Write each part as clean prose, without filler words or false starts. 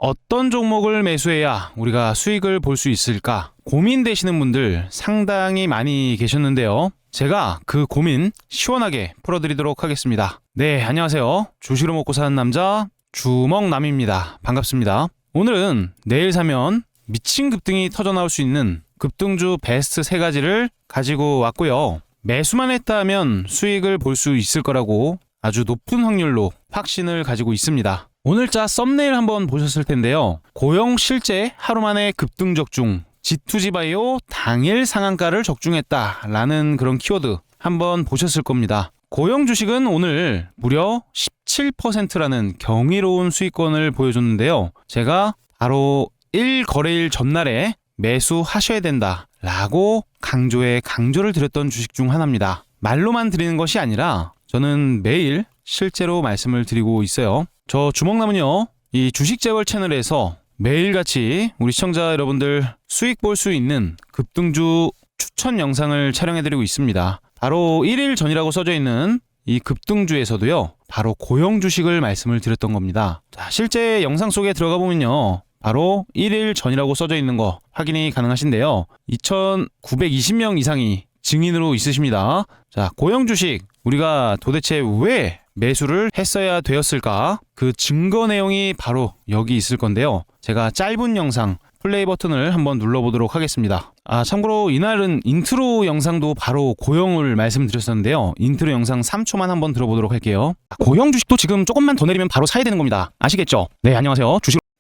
어떤 종목을 매수해야 우리가 수익을 볼 수 있을까 고민되시는 분들 상당히 많이 계셨는데요. 제가 그 고민 시원하게 풀어드리도록 하겠습니다. 네, 안녕하세요. 주식으로 먹고 사는 남자 주먹남입니다. 반갑습니다. 오늘은 내일 사면 미친 급등이 터져나올 수 있는 급등주 베스트 3가지를 가지고 왔고요. 매수만 했다 하면 수익을 볼 수 있을 거라고 아주 높은 확률로 확신을 가지고 있습니다. 오늘자 썸네일 한번 보셨을 텐데요. 고영 실제 하루 만에 급등 적중, G2G바이오 당일 상한가를 적중했다라는 그런 키워드 한번 보셨을 겁니다. 고영 주식은 오늘 무려 17%라는 경이로운 수익권을 보여줬는데요. 제가 바로 1거래일 전날에 매수하셔야 된다라고 강조를 드렸던 주식 중 하나입니다. 말로만 드리는 것이 아니라 저는 매일 실제로 말씀을 드리고 있어요. 저 주먹남은요, 이 주식재벌 채널에서 매일같이 우리 시청자 여러분들 수익 볼 수 있는 급등주 추천 영상을 촬영해드리고 있습니다. 바로 1일 전이라고 써져 있는 이 급등주에서도요, 바로 고영 주식을 말씀을 드렸던 겁니다. 자, 실제 영상 속에 들어가 보면요, 바로 1일 전이라고 써져 있는 거 확인이 가능하신데요. 2,920명 이상이 증인으로 있으십니다. 자, 고영 주식 우리가 도대체 왜 매수를 했어야 되었을까? 그 증거 내용이 바로 여기 있을 건데요. 제가 짧은 영상 플레이 버튼을 한번 눌러보도록 하겠습니다. 참고로 이날은 인트로 영상도 바로 고영을 말씀드렸었는데요. 인트로 영상 3초만 한번 들어보도록 할게요. 고영 주식도 지금 조금만 더 내리면 바로 사야 되는 겁니다. 아시겠죠? 네, 안녕하세요.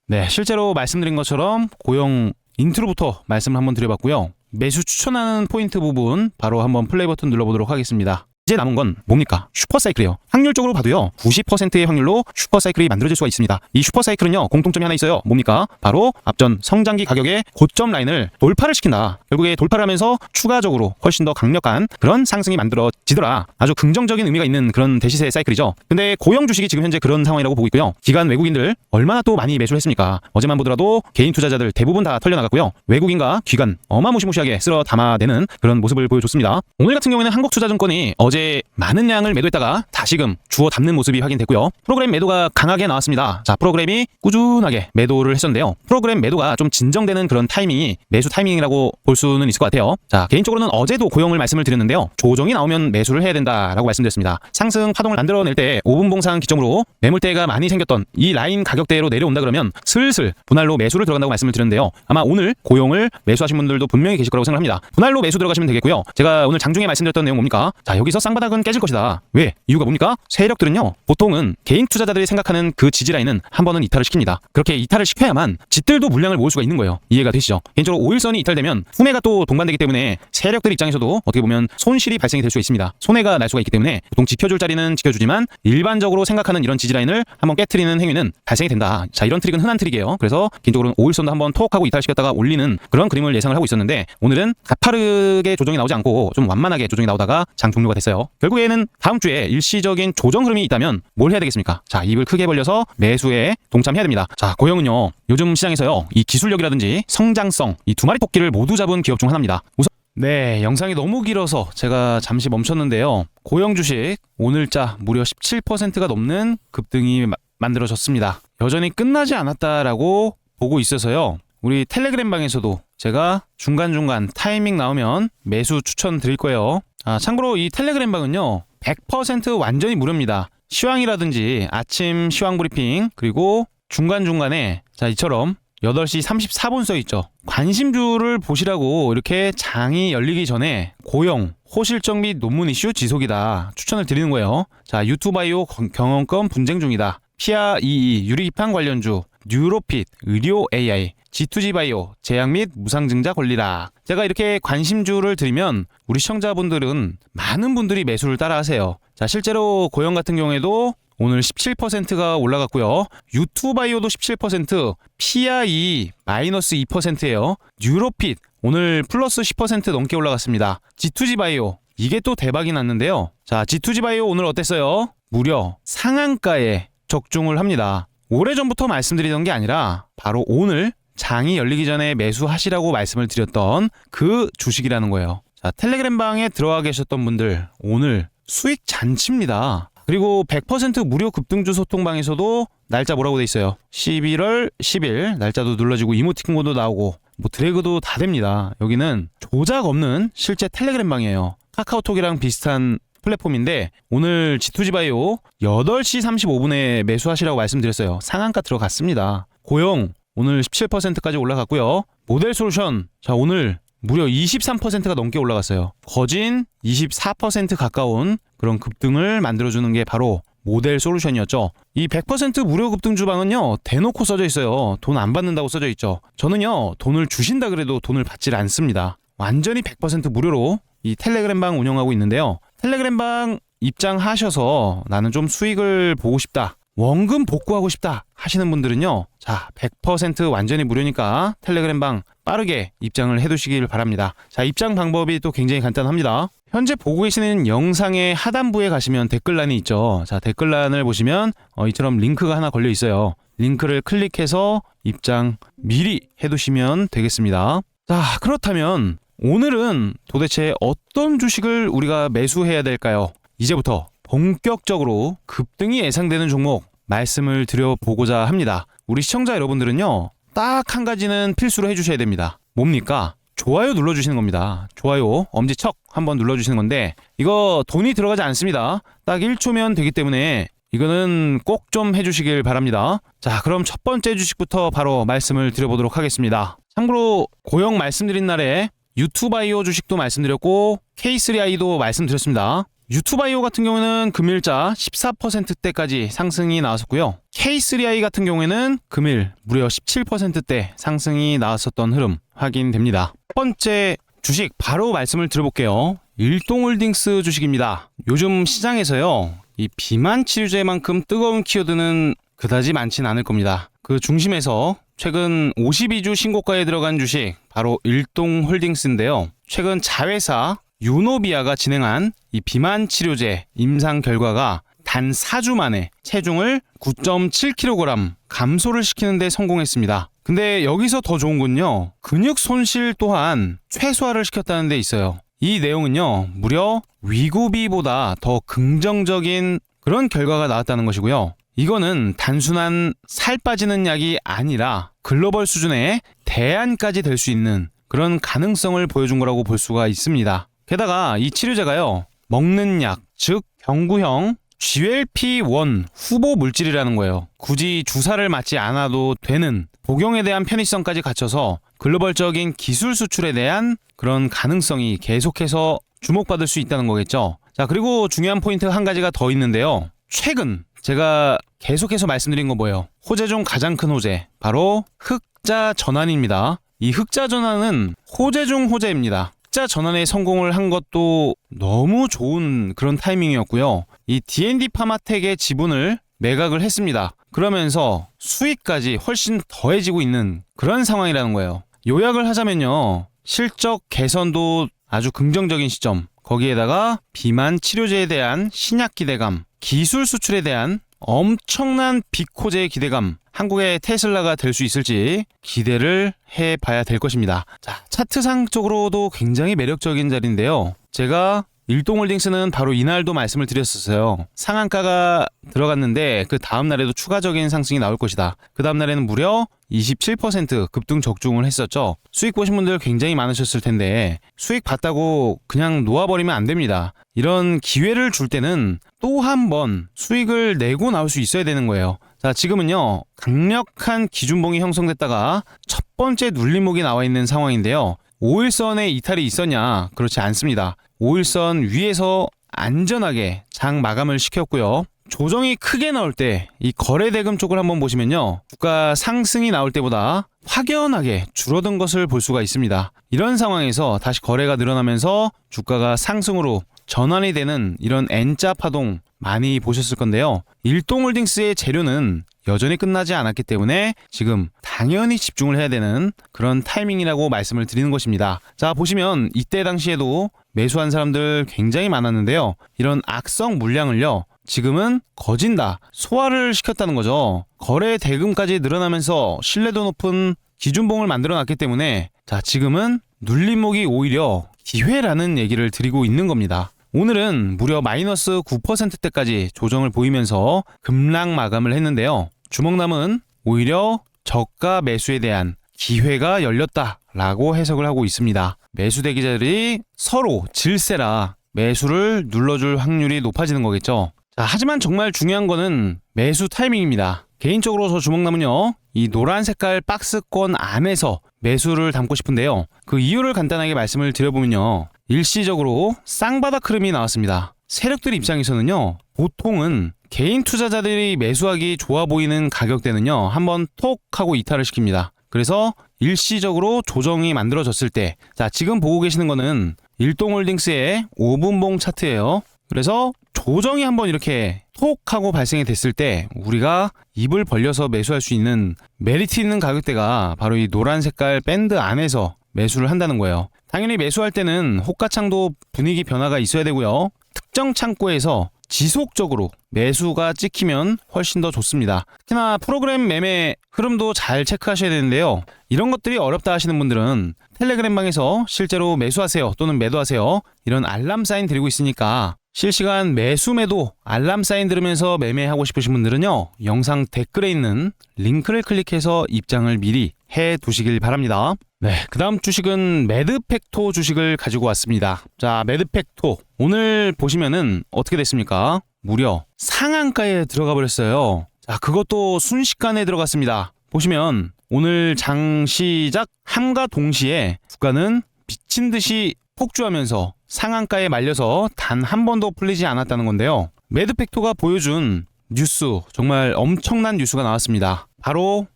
네, 실제로 말씀드린 것처럼 고영 인트로부터 말씀을 한번 드려봤고요. 매수 추천하는 포인트 부분 바로 한번 플레이 버튼 눌러보도록 하겠습니다. 이제 남은 건 뭡니까? 슈퍼사이클이에요. 확률적으로 봐도요, 90%의 확률로 슈퍼사이클이 만들어질 수가 있습니다. 이 슈퍼사이클은요, 공통점이 하나 있어요. 뭡니까? 바로 앞전 성장기 가격의 고점 라인을 돌파를 시킨다. 결국에 돌파를 하면서 추가적으로 훨씬 더 강력한 그런 상승이 만들어지더라. 아주 긍정적인 의미가 있는 그런 대시세 사이클이죠. 근데 고영 주식이 지금 현재 그런 상황이라고 보고 있고요. 기관 외국인들 얼마나 또 많이 매수를 했습니까? 어제만 보더라도 개인 투자자들 대부분 다 털려나갔고요. 외국인과 기관 어마무시무시하게 쓸어 담아내는 그런 모습을 보여줬습니다. 오늘 같은 경우에는 한국투자증권이 어제 많은 양을 매도했다가 다시금 주워 담는 모습이 확인됐고요. 프로그램 매도가 강하게 나왔습니다. 자, 프로그램이 꾸준하게 매도를 했었는데요. 프로그램 매도가 좀 진정되는 그런 타이밍이 매수 타이밍이라고 볼 수는 있을 것 같아요. 자, 개인적으로는 어제도 고영을 말씀을 드렸는데요. 조정이 나오면 매수를 해야 된다라고 말씀드렸습니다. 상승 파동을 만들어낼 때 5분 봉상 기점으로 매물대가 많이 생겼던 이 라인 가격대로 내려온다 그러면 슬슬 분할로 매수를 들어간다고 말씀을 드렸는데요. 아마 오늘 고영을 매수하신 분들도 분명히 계실 거라고 생각합니다. 분할로 매수 들어가시면 되겠고요. 제가 오늘 장중에 말씀드렸던 내용 뭡니까? 자, 여기서 쌍바닥은 깨질 것이다. 왜? 이유가 뭡니까? 세력들은요, 보통은 개인 투자자들이 생각하는 그 지지라인은 한 번은 이탈을 시킵니다. 그렇게 이탈을 시켜야만 짓들도 물량을 모을 수가 있는 거예요. 이해가 되시죠? 개인적으로 5일선이 이탈되면 후매가 또 동반되기 때문에 세력들 입장에서도 어떻게 보면 손실이 발생이 될 수가 있습니다. 손해가 날 수가 있기 때문에 보통 지켜줄 자리는 지켜주지만 일반적으로 생각하는 이런 지지라인을 한번 깨트리는 행위는 발생이 된다. 자, 이런 트릭은 흔한 트릭이에요. 그래서 개인적으로는 5일선도 한번 톡 하고 이탈시켰다가 올리는 그런 그림을 예상을 하고 있었는데, 오늘은 가파르게 조정이 나오지 않고 좀 완만하게 조정이 나오다가 장 종료가 됐어요. 결국에는 다음 주에 일시적인 조정 흐름이 있다면 뭘 해야 되겠습니까? 자, 입을 크게 벌려서 매수에 동참해야 됩니다. 자, 고영은요, 요즘 시장에서요, 이 기술력이라든지 성장성, 이 두 마리 토끼를 모두 잡은 기업 중 하나입니다. 우선 네, 영상이 너무 길어서 제가 잠시 멈췄는데요. 고영 주식 오늘자 무려 17%가 넘는 급등이 만들어졌습니다. 여전히 끝나지 않았다라고 보고 있어서요. 우리 텔레그램 방에서도 제가 중간중간 타이밍 나오면 매수 추천 드릴 거예요. 참고로 이 텔레그램 방은요, 100% 완전히 무료입니다. 시황이라든지 아침 시황 브리핑, 그리고 중간중간에 자, 이처럼 8시 34분 써 있죠. 관심주를 보시라고 이렇게 장이 열리기 전에 고영, 호실적 및 논문 이슈 지속이다 추천을 드리는 거예요. 자, 유튜바이오 경영권 분쟁 중이다. 피아 22 유리기판 관련주, 뉴로핏, 의료 AI, G2G바이오 제약 및 무상증자 권리락. 제가 이렇게 관심주를 드리면 우리 시청자분들은 많은 분들이 매수를 따라 하세요. 자, 실제로 고영 같은 경우에도 오늘 17%가 올라갔고요. 유투바이오도 17%, 피아2 마이너스 2%예요. 뉴로핏 오늘 플러스 10% 넘게 올라갔습니다. G2G바이오 이게 또 대박이 났는데요. 자, G2G바이오 오늘 어땠어요? 무려 상한가에 적중을 합니다. 오래전부터 말씀드리던 게 아니라 바로 오늘 장이 열리기 전에 매수하시라고 말씀을 드렸던 그 주식이라는 거예요. 자, 텔레그램 방에 들어와 계셨던 분들 오늘 수익 잔치입니다. 그리고 100% 무료 급등주 소통방에서도 날짜 뭐라고 돼 있어요. 11월 10일 날짜도 눌러지고 이모티콘도 나오고 뭐 드래그도 다 됩니다. 여기는 조작 없는 실제 텔레그램 방이에요. 카카오톡이랑 비슷한 플랫폼인데 오늘 G2G바이오 8시 35분에 매수하시라고 말씀드렸어요. 상한가 들어갔습니다. 고용 오늘 17%까지 올라갔고요. 모델솔루션 자 오늘 무려 23%가 넘게 올라갔어요. 거진 24% 가까운 그런 급등을 만들어주는 게 바로 모델솔루션이었죠. 이 100% 무료 급등 주방은요 대놓고 써져 있어요. 돈 안 받는다고 써져 있죠. 저는요 돈을 주신다 그래도 돈을 받질 않습니다. 완전히 100% 무료로 이 텔레그램 방 운영하고 있는데요. 텔레그램 방 입장하셔서 나는 좀 수익을 보고 싶다, 원금 복구하고 싶다 하시는 분들은요, 자 100% 완전히 무료니까 텔레그램 방 빠르게 입장을 해두시길 바랍니다. 자 입장 방법이 또 굉장히 간단합니다. 현재 보고 계시는 영상의 하단부에 가시면 댓글란이 있죠. 자 댓글란을 보시면 이처럼 링크가 하나 걸려 있어요. 링크를 클릭해서 입장 미리 해두시면 되겠습니다. 자 그렇다면 오늘은 도대체 어떤 주식을 우리가 매수해야 될까요? 이제부터 본격적으로 급등이 예상되는 종목 말씀을 드려보고자 합니다. 우리 시청자 여러분들은요 딱 한 가지는 필수로 해주셔야 됩니다. 뭡니까? 좋아요 눌러주시는 겁니다. 좋아요 엄지척 한번 눌러주시는 건데 이거 돈이 들어가지 않습니다. 딱 1초면 되기 때문에 이거는 꼭 좀 해주시길 바랍니다. 자 그럼 첫 번째 주식부터 바로 말씀을 드려보도록 하겠습니다. 참고로 고용 말씀드린 날에 유투바이오 주식도 말씀드렸고 K3i도 말씀드렸습니다. 유투바이오 같은 경우에는 금일자 14%대까지 상승이 나왔었고요. K3i 같은 경우에는 금일 무려 17%대 상승이 나왔었던 흐름 확인됩니다. 첫 번째 주식 바로 말씀을 드려볼게요. 일동홀딩스 주식입니다. 요즘 시장에서요 이 비만 치료제만큼 뜨거운 키워드는 그다지 많진 않을 겁니다. 그 중심에서 최근 52주 신고가에 들어간 주식 바로 일동홀딩스인데요. 최근 자회사 유노비아가 진행한 이 비만 치료제 임상 결과가 단 4주 만에 체중을 9.7kg 감소를 시키는 데 성공했습니다. 근데 여기서 더 좋은 건요, 근육 손실 또한 최소화를 시켰다는 데 있어요. 이 내용은요 무려 위고비보다 더 긍정적인 그런 결과가 나왔다는 것이고요. 이거는 단순한 살 빠지는 약이 아니라 글로벌 수준의 대안까지 될 수 있는 그런 가능성을 보여준 거라고 볼 수가 있습니다. 게다가 이 치료제가요 먹는 약, 즉 경구형 GLP-1 후보 물질이라는 거예요. 굳이 주사를 맞지 않아도 되는 복용에 대한 편의성까지 갖춰서 글로벌적인 기술 수출에 대한 그런 가능성이 계속해서 주목받을 수 있다는 거겠죠. 자 그리고 중요한 포인트 한 가지가 더 있는데요. 최근 제가 계속해서 말씀드린 거 뭐예요? 호재 중 가장 큰 호재 바로 흑자 전환입니다. 이 흑자 전환은 호재 중 호재입니다. 흑자 전환에 성공을 한 것도 너무 좋은 그런 타이밍이었고요. 이 D&D 파마텍의 지분을 매각을 했습니다. 그러면서 수익까지 훨씬 더해지고 있는 그런 상황이라는 거예요. 요약을 하자면요, 실적 개선도 아주 긍정적인 시점, 거기에다가 비만 치료제에 대한 신약 기대감, 기술 수출에 대한 엄청난 빅호재의 기대감, 한국의 테슬라가 될 수 있을지 기대를 해봐야 될 것입니다. 자, 차트상적으로도 굉장히 매력적인 자리인데요. 제가 일동홀딩스는 바로 이날도 말씀을 드렸었어요. 상한가가 들어갔는데 그 다음날에도 추가적인 상승이 나올 것이다. 그 다음날에는 무려 27% 급등 적중을 했었죠. 수익 보신 분들 굉장히 많으셨을 텐데 수익 봤다고 그냥 놓아버리면 안 됩니다. 이런 기회를 줄 때는 또 한 번 수익을 내고 나올 수 있어야 되는 거예요. 자, 지금은요 강력한 기준봉이 형성됐다가 첫 번째 눌림목이 나와 있는 상황인데요. 5일선에 이탈이 있었냐? 그렇지 않습니다. 5일선 위에서 안전하게 장 마감을 시켰고요. 조정이 크게 나올 때 이 거래대금 쪽을 한번 보시면요, 주가 상승이 나올 때보다 확연하게 줄어든 것을 볼 수가 있습니다. 이런 상황에서 다시 거래가 늘어나면서 주가가 상승으로 전환이 되는 이런 N자 파동 많이 보셨을 건데요. 일동홀딩스의 재료는 여전히 끝나지 않았기 때문에 지금 당연히 집중을 해야 되는 그런 타이밍이라고 말씀을 드리는 것입니다. 자, 보시면 이때 당시에도 매수한 사람들 굉장히 많았는데요. 이런 악성 물량을요 지금은 거진다, 소화를 시켰다는 거죠. 거래 대금까지 늘어나면서 신뢰도 높은 기준봉을 만들어 놨기 때문에 자, 지금은 눌림목이 오히려 기회라는 얘기를 드리고 있는 겁니다. 오늘은 무려 마이너스 9%대까지 조정을 보이면서 급락 마감을 했는데요. 주먹남은 오히려 저가 매수에 대한 기회가 열렸다라고 해석을 하고 있습니다. 매수 대기자들이 서로 질세라 매수를 눌러줄 확률이 높아지는 거겠죠. 자, 하지만 정말 중요한 거는 매수 타이밍입니다. 개인적으로 저 주먹남은요, 이 노란 색깔 박스권 안에서 매수를 담고 싶은데요. 그 이유를 간단하게 말씀을 드려보면요, 일시적으로 쌍바닥 흐름이 나왔습니다. 세력들 입장에서는요, 보통은 개인 투자자들이 매수하기 좋아 보이는 가격대는요, 한번 톡 하고 이탈을 시킵니다. 그래서 일시적으로 조정이 만들어졌을 때, 자, 지금 보고 계시는 거는 일동홀딩스의 5분봉 차트예요. 그래서 조정이 한번 이렇게 톡 하고 발생이 됐을 때 우리가 입을 벌려서 매수할 수 있는 메리트 있는 가격대가 바로 이 노란 색깔 밴드 안에서 매수를 한다는 거예요. 당연히 매수할 때는 호가창도 분위기 변화가 있어야 되고요. 특정 창고에서 지속적으로 매수가 찍히면 훨씬 더 좋습니다. 특히나 프로그램 매매 흐름도 잘 체크하셔야 되는데요. 이런 것들이 어렵다 하시는 분들은 텔레그램 방에서 실제로 매수하세요 또는 매도하세요 이런 알람 사인 드리고 있으니까 실시간 매수 매도 알람 사인 들으면서 매매하고 싶으신 분들은요, 영상 댓글에 있는 링크를 클릭해서 입장을 미리 해 두시길 바랍니다. 네, 그 다음 주식은 매드팩토 주식을 가지고 왔습니다. 자, 매드팩토 오늘 보시면은 어떻게 됐습니까? 무려 상한가에 들어가 버렸어요. 자, 그것도 순식간에 들어갔습니다. 보시면 오늘 장 시작 함과 동시에 주가는 미친 듯이 폭주하면서 상한가에 말려서 단 한 번도 풀리지 않았다는 건데요. 매드팩토가 보여준 뉴스, 정말 엄청난 뉴스가 나왔습니다. 바로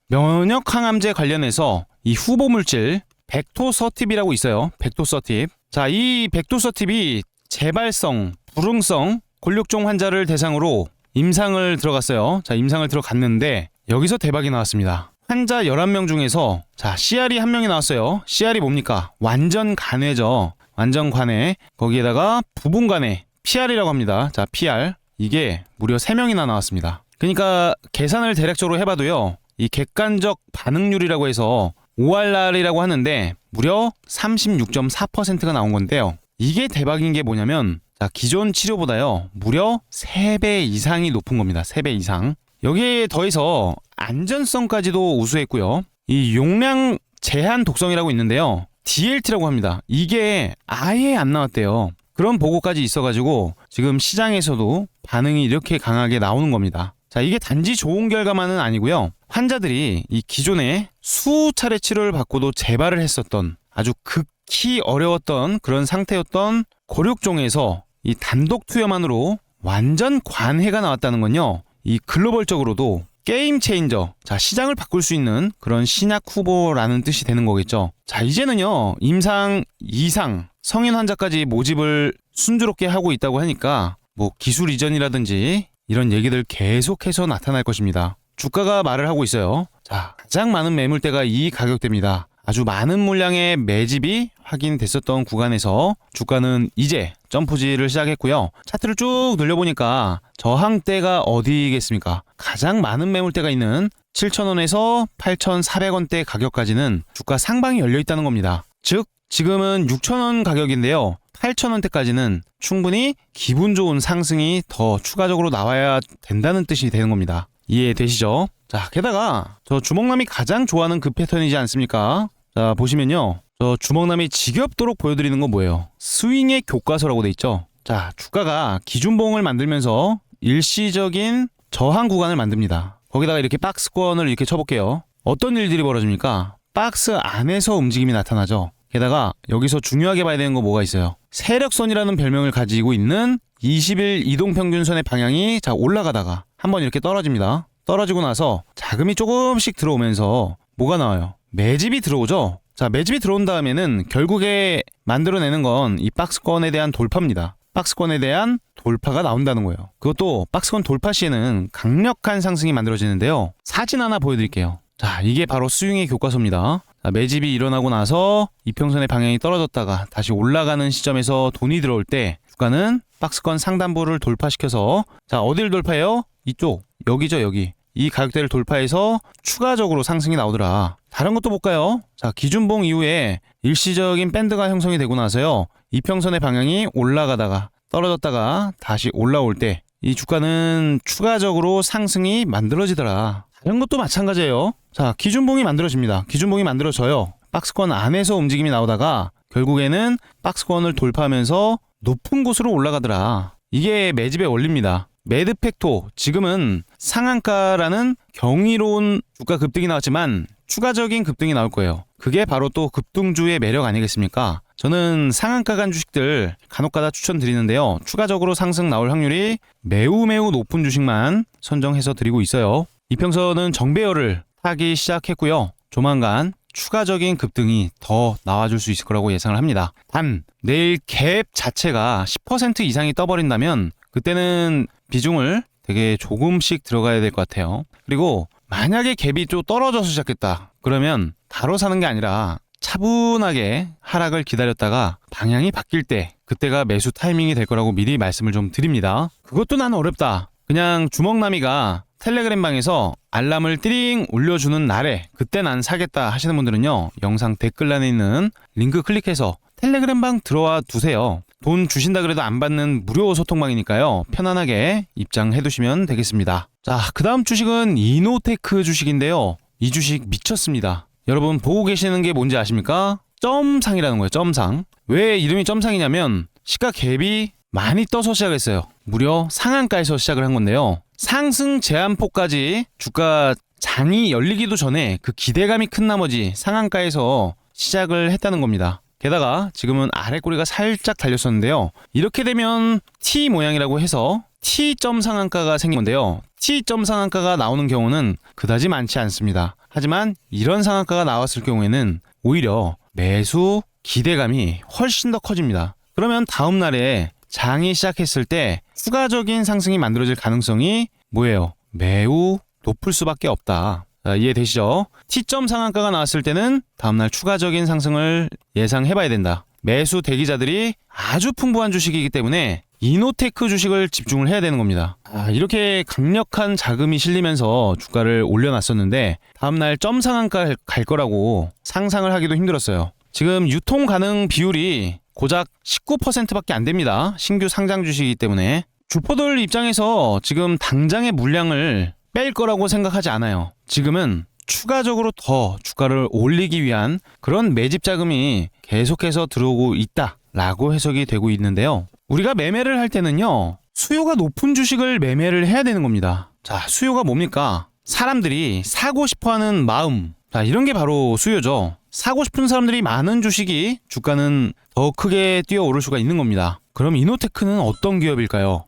면역항암제 관련해서 이 후보물질 백토서팁이라고 있어요. 백토서팁. 자, 이 백토서팁이 재발성, 불응성 골육종 환자를 대상으로 임상을 들어갔어요. 자, 임상을 들어갔는데 여기서 대박이 나왔습니다. 환자 11명 중에서 자, CR이 한 명이 나왔어요. CR이 뭡니까? 완전 간회죠. 완전 간회. 거기에다가 부분 간회. PR이라고 합니다. 자, PR. 이게 무려 3명이나 나왔습니다. 그러니까 계산을 대략적으로 해봐도요, 이 객관적 반응률이라고 해서 ORR이라고 하는데 무려 36.4%가 나온 건데요. 이게 대박인 게 뭐냐면, 자, 기존 치료보다요 무려 3배 이상이 높은 겁니다. 3배 이상. 여기에 더해서 안전성까지도 우수했고요. 이 용량 제한 독성이라고 있는데요, DLT라고 합니다. 이게 아예 안 나왔대요. 그런 보고까지 있어가지고 지금 시장에서도 반응이 이렇게 강하게 나오는 겁니다. 자, 이게 단지 좋은 결과만은 아니고요. 환자들이 이 기존에 수차례 치료를 받고도 재발을 했었던 아주 극히 어려웠던 그런 상태였던 골육종에서 이 단독 투여만으로 완전 관해가 나왔다는 건요, 이 글로벌적으로도 게임 체인저, 자, 시장을 바꿀 수 있는 그런 신약 후보라는 뜻이 되는 거겠죠. 자, 이제는요, 임상 이상 성인 환자까지 모집을 순조롭게 하고 있다고 하니까 뭐 기술 이전이라든지 이런 얘기들 계속해서 나타날 것입니다. 주가가 말을 하고 있어요. 자, 가장 많은 매물대가 이 가격대입니다. 아주 많은 물량의 매집이 확인됐었던 구간에서 주가는 이제 점프질을 시작했고요. 차트를 쭉 늘려보니까 저항대가 어디겠습니까? 가장 많은 매물대가 있는 7,000원에서 8,400원대 가격까지는 주가 상방이 열려있다는 겁니다. 즉 지금은 6,000원 가격인데요, 8,000원대까지는 충분히 기분 좋은 상승이 더 추가적으로 나와야 된다는 뜻이 되는 겁니다. 이해되시죠? 자, 게다가 저 주먹남이 가장 좋아하는 그 패턴이지 않습니까? 자, 보시면요, 저 주먹남이 지겹도록 보여드리는 건 뭐예요? 스윙의 교과서라고 돼 있죠. 자, 주가가 기준봉을 만들면서 일시적인 저항 구간을 만듭니다. 거기다가 이렇게 박스권을 이렇게 쳐볼게요. 어떤 일들이 벌어집니까? 박스 안에서 움직임이 나타나죠. 게다가 여기서 중요하게 봐야 되는 거 뭐가 있어요? 세력선이라는 별명을 가지고 있는 20일 이동평균선의 방향이 자, 올라가다가 한번 이렇게 떨어집니다. 떨어지고 나서 자금이 조금씩 들어오면서 뭐가 나와요? 매집이 들어오죠. 자, 매집이 들어온 다음에는 결국에 만들어내는 건 이 박스권에 대한 돌파입니다. 박스권에 대한 돌파가 나온다는 거예요. 그것도 박스권 돌파 시에는 강력한 상승이 만들어지는데요. 사진 하나 보여드릴게요. 자, 이게 바로 스윙의 교과서입니다. 자, 매집이 일어나고 나서 이평선의 방향이 떨어졌다가 다시 올라가는 시점에서 돈이 들어올 때 주가는 박스권 상단부를 돌파시켜서, 자, 어디를 돌파해요? 이쪽, 여기죠, 여기. 이 가격대를 돌파해서 추가적으로 상승이 나오더라. 다른 것도 볼까요? 자, 기준봉 이후에 일시적인 밴드가 형성이 되고 나서요, 이평선의 방향이 올라가다가 떨어졌다가 다시 올라올 때 이 주가는 추가적으로 상승이 만들어지더라. 다른 것도 마찬가지예요. 자, 기준봉이 만들어집니다. 기준봉이 만들어져요. 박스권 안에서 움직임이 나오다가 결국에는 박스권을 돌파하면서 높은 곳으로 올라가더라. 이게 매집의 원리입니다. 매드팩토, 지금은 상한가라는 경이로운 주가 급등이 나왔지만 추가적인 급등이 나올 거예요. 그게 바로 또 급등주의 매력 아니겠습니까? 저는 상한가 간 주식들 간혹가다 추천드리는데요. 추가적으로 상승 나올 확률이 매우 높은 주식만 선정해서 드리고 있어요. 이평선은 정배열을 타기 시작했고요. 조만간 추가적인 급등이 더 나와줄 수 있을 거라고 예상을 합니다. 단 내일 갭 자체가 10% 이상이 떠버린다면 그때는 비중을 되게 조금씩 들어가야 될 것 같아요. 그리고 만약에 갭이 좀 떨어져서 시작했다. 그러면 바로 사는 게 아니라 차분하게 하락을 기다렸다가 방향이 바뀔 때 그때가 매수 타이밍이 될 거라고 미리 말씀을 좀 드립니다. 그것도 나는 어렵다. 그냥 주먹남이가 텔레그램 방에서 알람을 띠링 울려주는 날에 그때 난 사겠다 하시는 분들은요. 영상 댓글란에 있는 링크 클릭해서 텔레그램 방 들어와 두세요. 돈 주신다 그래도 안 받는 무료 소통방이니까요. 편안하게 입장해 두시면 되겠습니다. 자, 그 다음 주식은 이노테크 주식인데요. 이 주식 미쳤습니다. 여러분 보고 계시는 게 뭔지 아십니까? 점상이라는 거예요. 점상. 왜 이름이 점상이냐면 시가 갭이 많이 떠서 시작했어요. 무려 상한가에서 시작을 한 건데요. 상승 제한폭까지 주가 장이 열리기도 전에 그 기대감이 큰 나머지 상한가에서 시작을 했다는 겁니다. 게다가 지금은 아래 꼬리가 살짝 달렸었는데요. 이렇게 되면 T 모양이라고 해서 T점 상한가가 생긴 건데요. T점 상한가가 나오는 경우는 그다지 많지 않습니다. 하지만 이런 상한가가 나왔을 경우에는 오히려 매수 기대감이 훨씬 더 커집니다. 그러면 다음 날에 장이 시작했을 때 추가적인 상승이 만들어질 가능성이 뭐예요? 매우 높을 수밖에 없다. 자, 이해되시죠? T점 상한가가 나왔을 때는 다음날 추가적인 상승을 예상해봐야 된다. 매수 대기자들이 아주 풍부한 주식이기 때문에 이노테크 주식을 집중을 해야 되는 겁니다. 이렇게 강력한 자금이 실리면서 주가를 올려놨었는데 다음날 점 상한가 갈 거라고 상상을 하기도 힘들었어요. 지금 유통 가능 비율이 고작 19%밖에 안 됩니다. 신규 상장 주식이기 때문에 주포들 입장에서 지금 당장의 물량을 뺄 거라고 생각하지 않아요. 지금은 추가적으로 더 주가를 올리기 위한 그런 매집 자금이 계속해서 들어오고 있다라고 해석이 되고 있는데요. 우리가 매매를 할 때는요. 수요가 높은 주식을 매매를 해야 되는 겁니다. 자, 수요가 뭡니까? 사람들이 사고 싶어하는 마음. 자, 이런 게 바로 수요죠. 사고 싶은 사람들이 많은 주식이 주가는 더 크게 뛰어오를 수가 있는 겁니다. 그럼 이노테크는 어떤 기업일까요?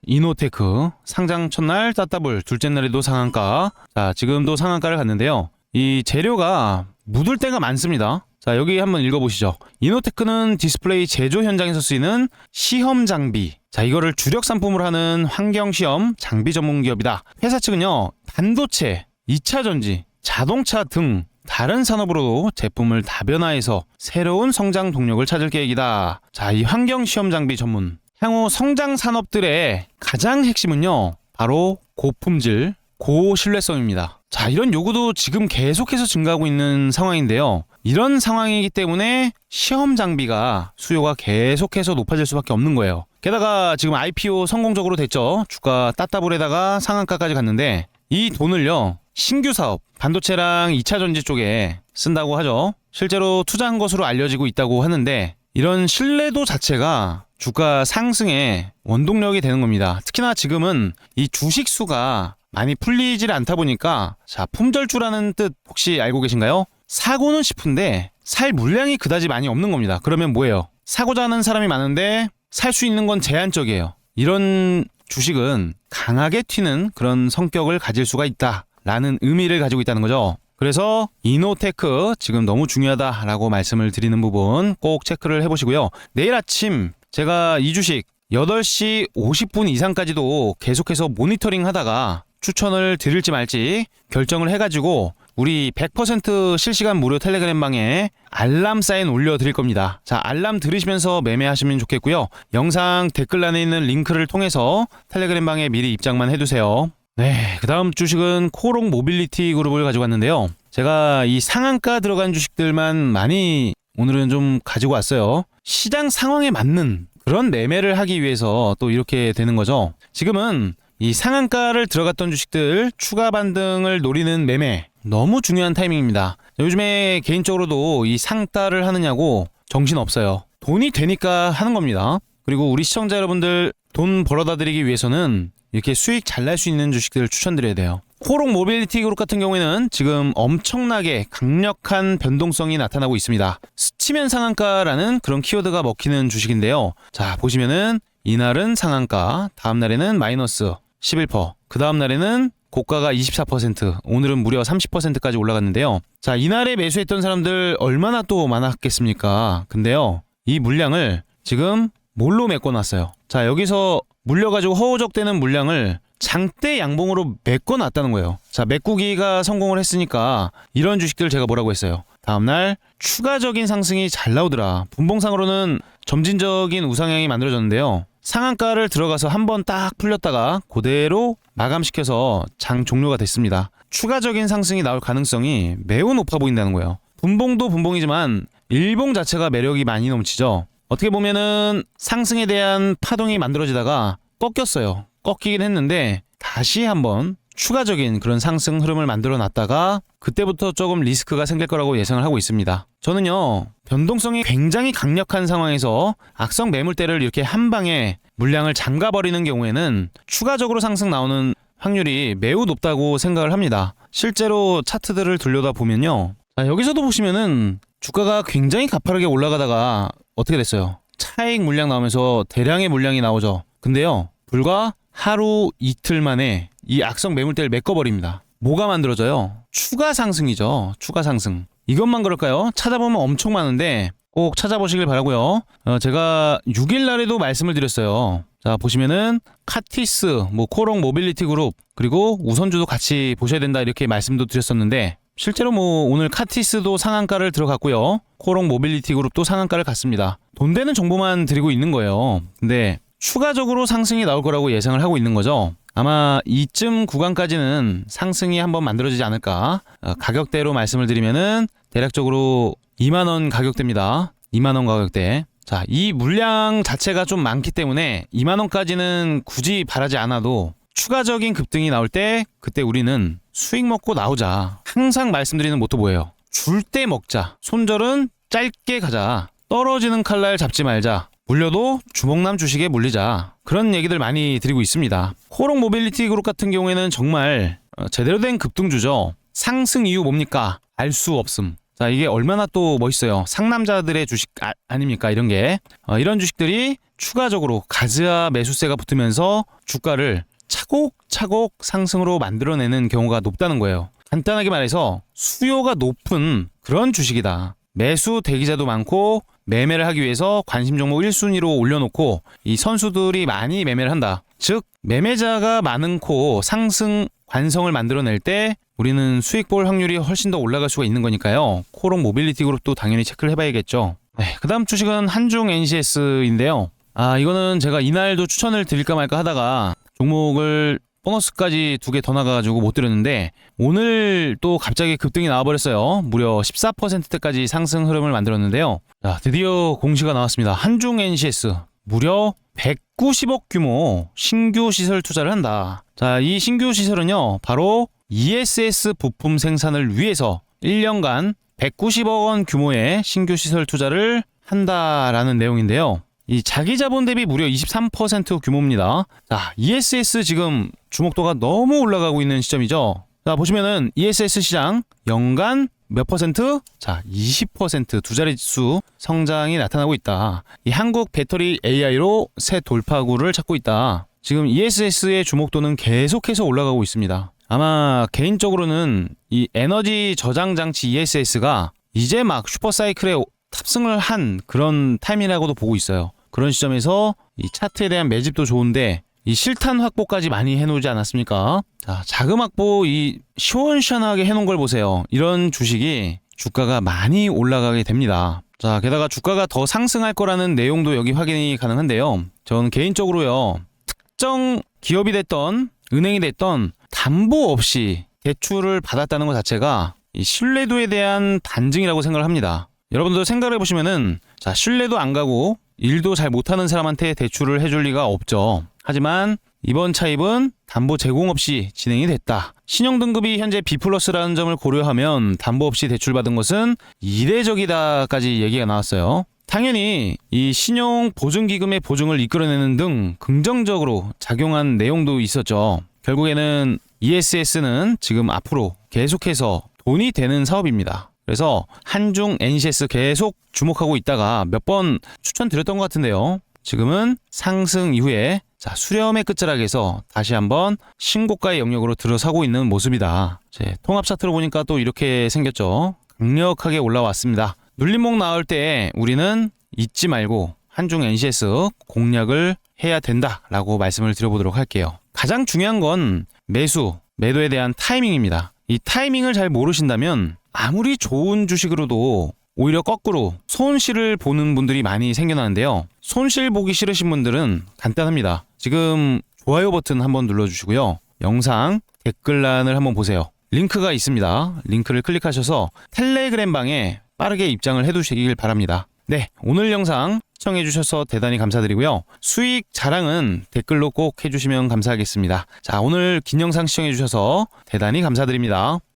이노테크 상장 첫날 따따블 둘째 날에도 상한가. 자, 지금도 상한가를 갔는데요. 이 재료가 묻을 때가 많습니다. 자, 여기 한번 읽어보시죠. 이노테크는 디스플레이 제조 현장에서 쓰이는 시험 장비. 자, 이거를 주력 상품으로 하는 환경 시험 장비 전문 기업이다. 회사 측은요, 반도체, 2차 전지, 자동차 등 다른 산업으로도 제품을 다변화해서 새로운 성장 동력을 찾을 계획이다. 자, 이 환경 시험 장비 전문. 향후 성장 산업들의 가장 핵심은요, 바로 고품질, 고신뢰성입니다. 자, 이런 요구도 지금 계속해서 증가하고 있는 상황인데요. 이런 상황이기 때문에 시험 장비가 수요가 계속해서 높아질 수밖에 없는 거예요. 게다가 지금 IPO 성공적으로 됐죠. 주가 따따블에다가 상한가까지 갔는데 이 돈을요, 신규 사업, 반도체랑 2차 전지 쪽에 쓴다고 하죠. 실제로 투자한 것으로 알려지고 있다고 하는데 이런 신뢰도 자체가 주가 상승의 원동력이 되는 겁니다. 특히나 지금은 이 주식 수가 많이 풀리질 않다 보니까 자, 품절주라는 뜻 혹시 알고 계신가요? 사고는 싶은데 살 물량이 그다지 많이 없는 겁니다. 그러면 뭐예요? 사고자 하는 사람이 많은데 살 수 있는 건 제한적이에요. 이런 주식은 강하게 튀는 그런 성격을 가질 수가 있다라는 의미를 가지고 있다는 거죠. 그래서 이노테크 지금 너무 중요하다라고 말씀을 드리는 부분 꼭 체크를 해보시고요. 내일 아침 제가 이 주식 8시 50분 이상까지도 계속해서 모니터링 하다가 추천을 드릴지 말지 결정을 해가지고 우리 100% 실시간 무료 텔레그램 방에 알람 사인 올려드릴 겁니다. 자, 알람 들으시면서 매매하시면 좋겠고요. 영상 댓글란에 있는 링크를 통해서 텔레그램 방에 미리 입장만 해두세요. 네, 그 다음 주식은 코롱 모빌리티 그룹을 가지고 왔는데요. 제가 이 상한가 들어간 주식들만 많이 오늘은 좀 가지고 왔어요. 시장 상황에 맞는 그런 매매를 하기 위해서 또 이렇게 되는 거죠. 지금은 이 상한가를 들어갔던 주식들 추가 반등을 노리는 매매 너무 중요한 타이밍입니다. 요즘에 개인적으로도 이 상따를 하느냐고 정신없어요. 돈이 되니까 하는 겁니다. 그리고 우리 시청자 여러분들 돈 벌어다 드리기 위해서는 이렇게 수익 잘 날 수 있는 주식들을 추천드려야 돼요. 코롱 모빌리티 그룹 같은 경우에는 지금 엄청나게 강력한 변동성이 나타나고 있습니다. 스치면 상한가라는 그런 키워드가 먹히는 주식인데요. 자, 보시면은 이날은 상한가, 다음 날에는 마이너스 11%, 그 다음 날에는 고가가 24%, 오늘은 무려 30%까지 올라갔는데요. 자, 이날에 매수했던 사람들 얼마나 또 많았겠습니까? 근데요, 이 물량을 지금 뭘로 메꿔놨어요? 자, 여기서 물려가지고 허우적대는 물량을 장대 양봉으로 메꿔놨다는 거예요. 자, 메꾸기가 성공을 했으니까 이런 주식들 제가 뭐라고 했어요? 다음날 추가적인 상승이 잘 나오더라. 분봉상으로는 점진적인 우상향이 만들어졌는데요. 상한가를 들어가서 한번 딱 풀렸다가 그대로 마감시켜서 장 종료가 됐습니다. 추가적인 상승이 나올 가능성이 매우 높아 보인다는 거예요. 분봉도 분봉이지만 일봉 자체가 매력이 많이 넘치죠. 어떻게 보면은 상승에 대한 파동이 만들어지다가 꺾였어요. 꺾이긴 했는데 다시 한번 추가적인 그런 상승 흐름을 만들어 놨다가 그때부터 조금 리스크가 생길 거라고 예상을 하고 있습니다. 저는요, 변동성이 굉장히 강력한 상황에서 악성 매물대를 이렇게 한 방에 물량을 잠가버리는 경우에는 추가적으로 상승 나오는 확률이 매우 높다고 생각을 합니다. 실제로 차트들을 들여다 보면요, 자, 여기서도 보시면은 주가가 굉장히 가파르게 올라가다가 어떻게 됐어요? 차익 물량 나오면서 대량의 물량이 나오죠. 근데요, 불과 하루 이틀 만에 이 악성 매물대를 메꿔버립니다. 뭐가 만들어져요? 추가 상승이죠. 추가 상승. 이것만 그럴까요? 찾아보면 엄청 많은데 꼭 찾아보시길 바라고요. 제가 6일 날에도 말씀을 드렸어요. 자, 보시면은 카티스, 코롱 모빌리티 그룹, 그리고 우선주도 같이 보셔야 된다 이렇게 말씀도 드렸었는데 실제로 오늘 카티스도 상한가를 들어갔고요. 코롱 모빌리티 그룹도 상한가를 갔습니다. 돈 되는 정보만 드리고 있는 거예요. 근데 추가적으로 상승이 나올 거라고 예상을 하고 있는 거죠. 아마 이쯤 구간까지는 상승이 한번 만들어지지 않을까. 가격대로 말씀을 드리면은 대략적으로 2만원 가격대입니다. 2만원 가격대. 자, 이 물량 자체가 좀 많기 때문에 2만원까지는 굳이 바라지 않아도 추가적인 급등이 나올 때 그때 우리는 수익 먹고 나오자. 항상 말씀드리는 모토 뭐예요? 줄 때 먹자. 손절은 짧게 가자. 떨어지는 칼날 잡지 말자. 물려도 주목남 주식에 물리자. 그런 얘기들 많이 드리고 있습니다. 코롱 모빌리티 그룹 같은 경우에는 정말 제대로 된 급등주죠. 상승 이유 뭡니까? 알 수 없음. 자, 이게 얼마나 또 멋있어요. 상남자들의 주식 아닙니까? 이런 게. 이런 주식들이 추가적으로 가즈아 매수세가 붙으면서 주가를 차곡차곡 상승으로 만들어내는 경우가 높다는 거예요. 간단하게 말해서 수요가 높은 그런 주식이다. 매수 대기자도 많고 매매를 하기 위해서 관심 종목 1순위로 올려놓고 이 선수들이 많이 매매를 한다. 즉 매매자가 많고 상승 관성을 만들어낼 때 우리는 수익 볼 확률이 훨씬 더 올라갈 수가 있는 거니까요. 코롱 모빌리티 그룹도 당연히 체크를 해봐야겠죠. 그 다음 주식은 한중 NCS인데요. 이거는 제가 이날도 추천을 드릴까 말까 하다가 종목을 보너스까지 2개 더 나가가지고 못 드렸는데 오늘 또 갑자기 급등이 나와버렸어요. 무려 14%대까지 상승 흐름을 만들었는데요. 자, 드디어 공시가 나왔습니다. 한중 NCS 무려 190억 규모 신규 시설 투자를 한다. 자, 이 신규 시설은요, 바로 ESS 부품 생산을 위해서 1년간 190억 원 규모의 신규 시설 투자를 한다라는 내용인데요. 이 자기 자본 대비 무려 23% 규모입니다. 자, ESS 지금 주목도가 너무 올라가고 있는 시점이죠. 자, 보시면은 ESS 시장 연간 몇 퍼센트? 자, 20% 두 자릿수 성장이 나타나고 있다. 이 한국 배터리 AI로 새 돌파구를 찾고 있다. 지금 ESS의 주목도는 계속해서 올라가고 있습니다. 아마 개인적으로는 이 에너지 저장 장치 ESS가 이제 막 슈퍼사이클에 탑승을 한 그런 타임이라고도 보고 있어요. 그런 시점에서 이 차트에 대한 매집도 좋은데 이 실탄 확보까지 많이 해놓지 않았습니까? 자, 자금 확보 이 시원시원하게 해놓은 걸 보세요. 이런 주식이 주가가 많이 올라가게 됩니다. 자, 게다가 주가가 더 상승할 거라는 내용도 여기 확인이 가능한데요. 저는 개인적으로요, 특정 기업이 됐던 은행이 됐던 담보 없이 대출을 받았다는 것 자체가 이 신뢰도에 대한 반증이라고 생각을 합니다. 여러분들 생각을 해보시면은, 자, 신뢰도 안 가고 일도 잘 못하는 사람한테 대출을 해줄 리가 없죠. 하지만 이번 차입은 담보 제공 없이 진행이 됐다. 신용등급이 현재 B+라는 점을 고려하면 담보 없이 대출받은 것은 이례적이다까지 얘기가 나왔어요. 당연히 이 신용보증기금의 보증을 이끌어내는 등 긍정적으로 작용한 내용도 있었죠. 결국에는 ESS는 지금 앞으로 계속해서 돈이 되는 사업입니다. 그래서 한중 NCS 계속 주목하고 있다가 몇 번 추천드렸던 것 같은데요. 지금은 상승 이후에 수렴의 끝자락에서 다시 한번 신고가의 영역으로 들어서고 있는 모습이다. 통합 차트로 보니까 또 이렇게 생겼죠. 강력하게 올라왔습니다. 눌림목 나올 때 우리는 잊지 말고 한중 NCS 공략을 해야 된다라고 말씀을 드려보도록 할게요. 가장 중요한 건 매도에 대한 타이밍입니다. 이 타이밍을 잘 모르신다면 아무리 좋은 주식으로도 오히려 거꾸로 손실을 보는 분들이 많이 생겨나는데요. 손실 보기 싫으신 분들은 간단합니다. 지금 좋아요 버튼 한번 눌러주시고요. 영상 댓글란을 한번 보세요. 링크가 있습니다. 링크를 클릭하셔서 텔레그램 방에 빠르게 입장을 해두시길 바랍니다. 네, 오늘 영상 시청해주셔서 대단히 감사드리고요. 수익 자랑은 댓글로 꼭 해주시면 감사하겠습니다. 자, 오늘 긴 영상 시청해주셔서 대단히 감사드립니다.